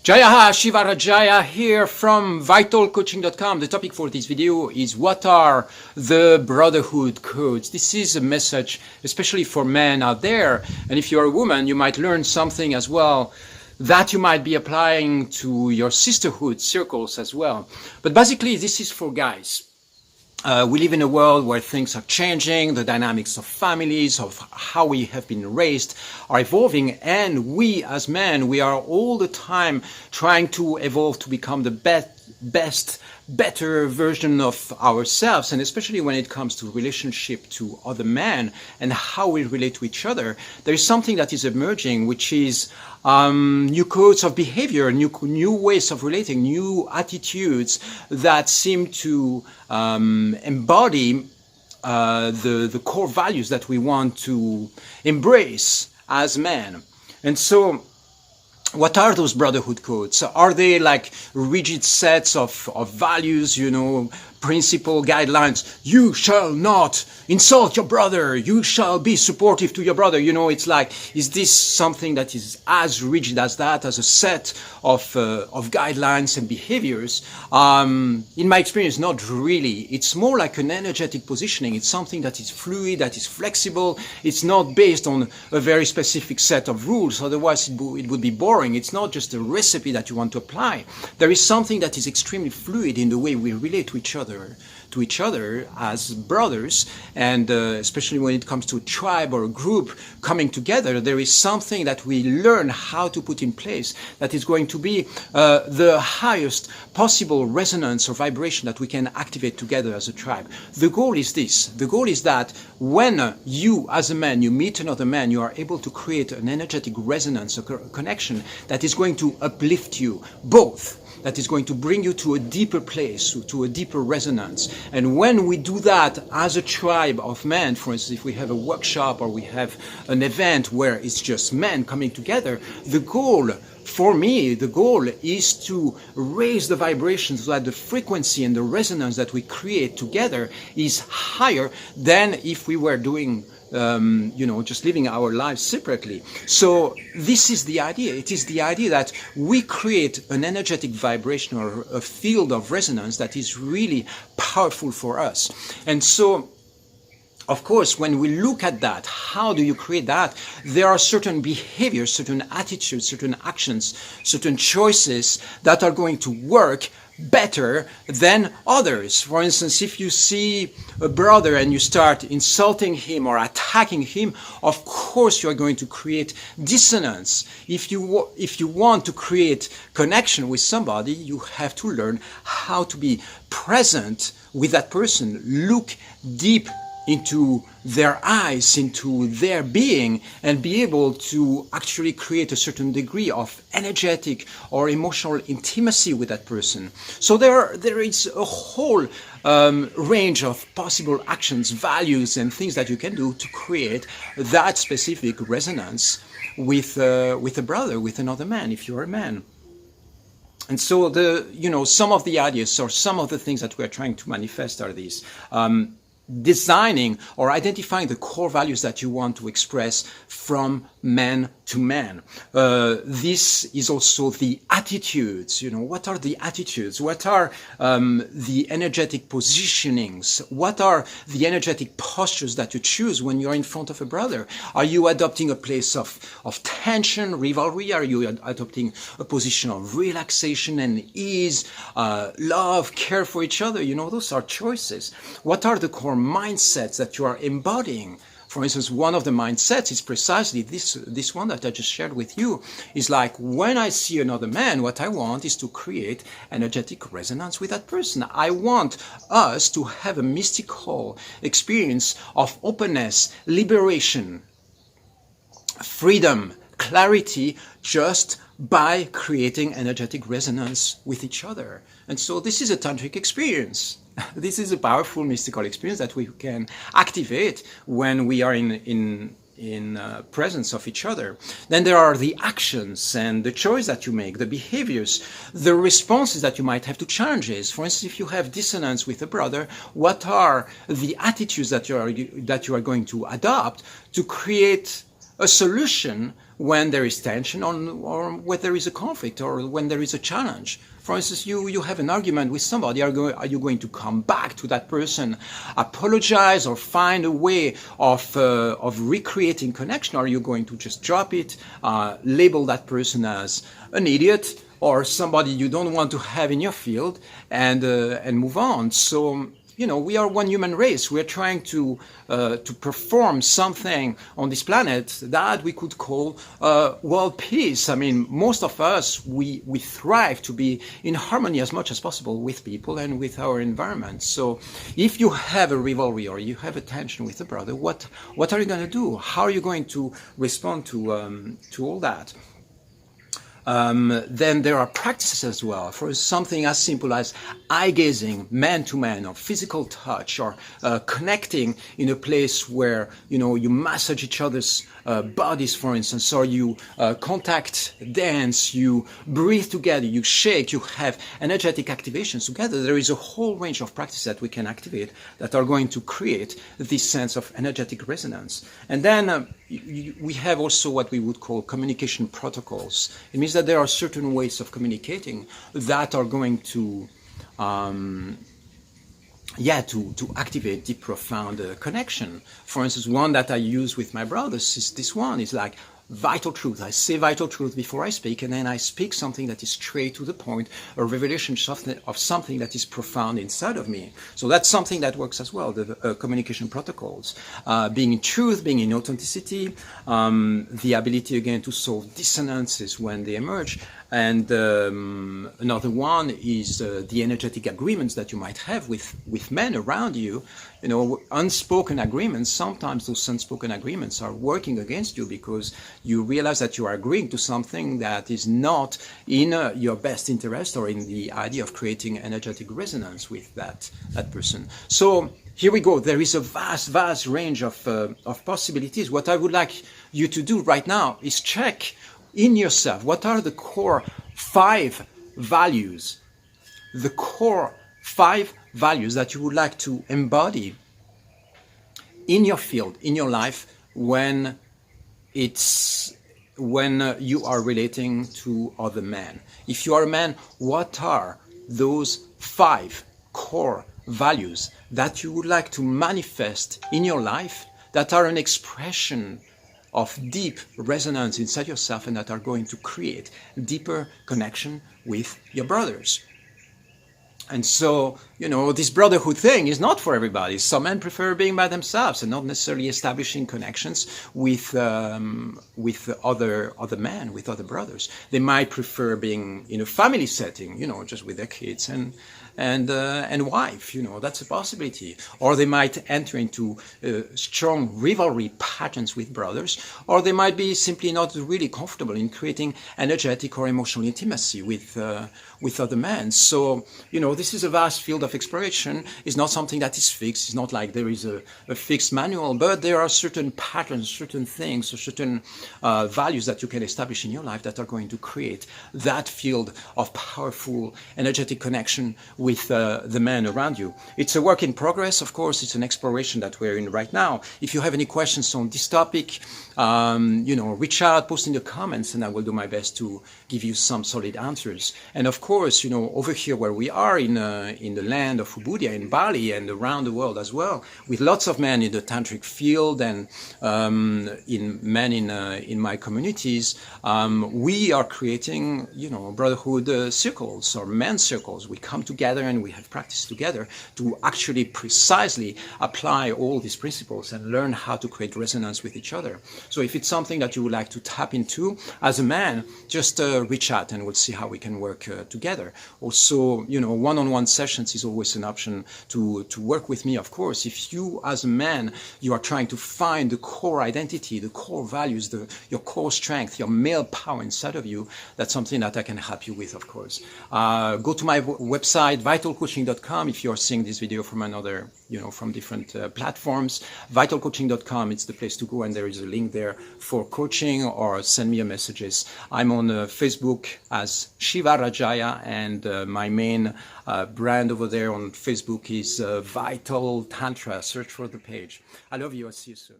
Jayaha Shivarajaya here from vitalcoaching.com. The topic for this video is what are the Brotherhood codes? This is a message especially for men out there, and if you're a woman you might learn something as well that you might be applying to your sisterhood circles as well. But basically this is for guys. We live in a world where things are changing, the dynamics of families, of how we have been raised are evolving, and we as men, we are all the time trying to evolve to become the better version of ourselves, and especially when it comes to relationship to other men and how we relate to each other, there is something that is emerging, which is new codes of behavior, new ways of relating, new attitudes that seem to embody the core values that we want to embrace as men. And so what are those brotherhood codes? Are they like rigid sets of values, principle guidelines? You shall not insult your brother. You shall be supportive to your brother. It's like, is this something that is as rigid as that, as a set of guidelines and behaviors? In my experience, not really. It's more like an energetic positioning. It's something that is fluid, that is flexible. It's not based on a very specific set of rules. Otherwise, it would be boring. It's not just a recipe that you want to apply. There is something that is extremely fluid in the way we relate to each other as brothers, and especially when it comes to a tribe or a group coming together, there is something that we learn how to put in place that is going to be the highest possible resonance or vibration that we can activate together as a tribe. The goal is this. The goal is that when you, as a man, you meet another man, you are able to create an energetic resonance, a connection that is going to uplift you both, that is going to bring you to a deeper place, to a deeper resonance. And when we do that as a tribe of men, for instance, if we have a workshop or we have an event where it's just men coming together, the goal for me, the goal is to raise the vibration so that the frequency and the resonance that we create together is higher than if we were doing just living our lives separately. So this is the idea. It is the idea that we create an energetic vibration or a field of resonance that is really powerful for us. And so, of course, when we look at that, how do you create that? There are certain behaviors, certain attitudes, certain actions, certain choices that are going to work better than others. For instance, if you see a brother and you start insulting him or attacking him, of course you are going to create dissonance. If you want to create connection with somebody, you have to learn how to be present with that person, look deep into their eyes, into their being, and be able to actually create a certain degree of energetic or emotional intimacy with that person. So there is a whole range of possible actions, values, and things that you can do to create that specific resonance with a brother, with another man, if you're a man. And so some of the ideas or some of the things that we are trying to manifest are these. Designing or identifying the core values that you want to express from man to man. This is also the attitudes. What are the attitudes? What are the energetic positionings? What are the energetic postures that you choose when you're in front of a brother? Are you adopting a place of tension, rivalry? Are you adopting a position of relaxation and ease, love, care for each other? Those are choices. What are the core mindsets that you are embodying? For instance, one of the mindsets is precisely this one that I just shared with you, is like, when I see another man, what I want is to create energetic resonance with that person. I want us to have a mystical experience of openness, liberation, freedom, clarity, just by creating energetic resonance with each other. And so this is a tantric experience. This is a powerful mystical experience that we can activate when we are in presence of each other. Then there are the actions and the choice that you make, the behaviors, the responses that you might have to challenges. For instance, if you have dissonance with a brother, what are the attitudes that you are going to adopt to create a solution when there is tension or when there is a conflict or when there is a challenge. For instance, you have an argument with somebody. Are you going to come back to that person, apologize, or find a way of recreating connection? Or are you going to just drop it, label that person as an idiot or somebody you don't want to have in your field, and move on? So, we are one human race. We are trying to perform something on this planet that we could call world peace. I mean, most of us, we thrive to be in harmony as much as possible with people and with our environment. So if you have a rivalry or you have a tension with a brother, what are you going to do? How are you going to respond to all that? Then there are practices as well for something as simple as eye gazing, man to man, or physical touch, or connecting in a place where you massage each other's bodies, for instance, or you contact dance, you breathe together, you shake, you have energetic activations together. There is a whole range of practices that we can activate that are going to create this sense of energetic resonance. And then we have also what we would call communication protocols. It means that there are certain ways of communicating that are going to activate deep, profound connection. For instance, one that I use with my brothers is this one. It's like vital truth. I say vital truth before I speak, and then I speak something that is straight to the point, a revelation of something that is profound inside of me. So that's something that works as well, the communication protocols. Being in truth, being in authenticity, the ability again to solve dissonances when they emerge. And another one is the energetic agreements that you might have with men around you. Unspoken agreements. Sometimes those unspoken agreements are working against you because you realize that you are agreeing to something that is not in your best interest or in the idea of creating energetic resonance with that person. So here we go. There is a vast range of possibilities. What I would like you to do right now is check in yourself, what are the core 5 values? The core 5 values that you would like to embody in your field, in your life, when you are relating to other men. If you are a man, what are those 5 core values that you would like to manifest in your life that are an expression of deep resonance inside yourself and that are going to create deeper connection with your brothers? And so, this brotherhood thing is not for everybody. Some men prefer being by themselves and not necessarily establishing connections with other men, with other brothers. They might prefer being in a family setting, just with their kids and wife. That's a possibility. Or they might enter into strong rivalry patterns with brothers, or they might be simply not really comfortable in creating energetic or emotional intimacy with other men. So, this is a vast field of exploration. It's not something that is fixed. It's not like there is a fixed manual, but there are certain patterns, certain things, or certain values that you can establish in your life that are going to create that field of powerful energetic connection with the men around you. It's a work in progress, of course. It's an exploration that we're in right now. If you have any questions on this topic, reach out, post in the comments, and I will do my best to give you some solid answers. And of course, over here where we are in the land of Ubudiyya, in Bali, and around the world as well, with lots of men in the tantric field and in men in my communities, we are creating, brotherhood circles or men's circles. We come together and we have practice together to actually precisely apply all these principles and learn how to create resonance with each other. So if it's something that you would like to tap into as a man, just reach out and we'll see how we can work together. Also, one-on-one sessions is always an option to work with me, of course. If you as a man, you are trying to find the core identity, the core values, your core strength, your male power inside of you, that's something that I can help you with, of course. Go to my website, vitalcoaching.com, if you're seeing this video from another, from different platforms. Vitalcoaching.com, it's the place to go, and there is a link there for coaching, or send me a messages. I'm on Facebook as Shiva Rajaya, and my main brand over there on Facebook is Vital Tantra. Search for the page. I love you. I'll see you soon.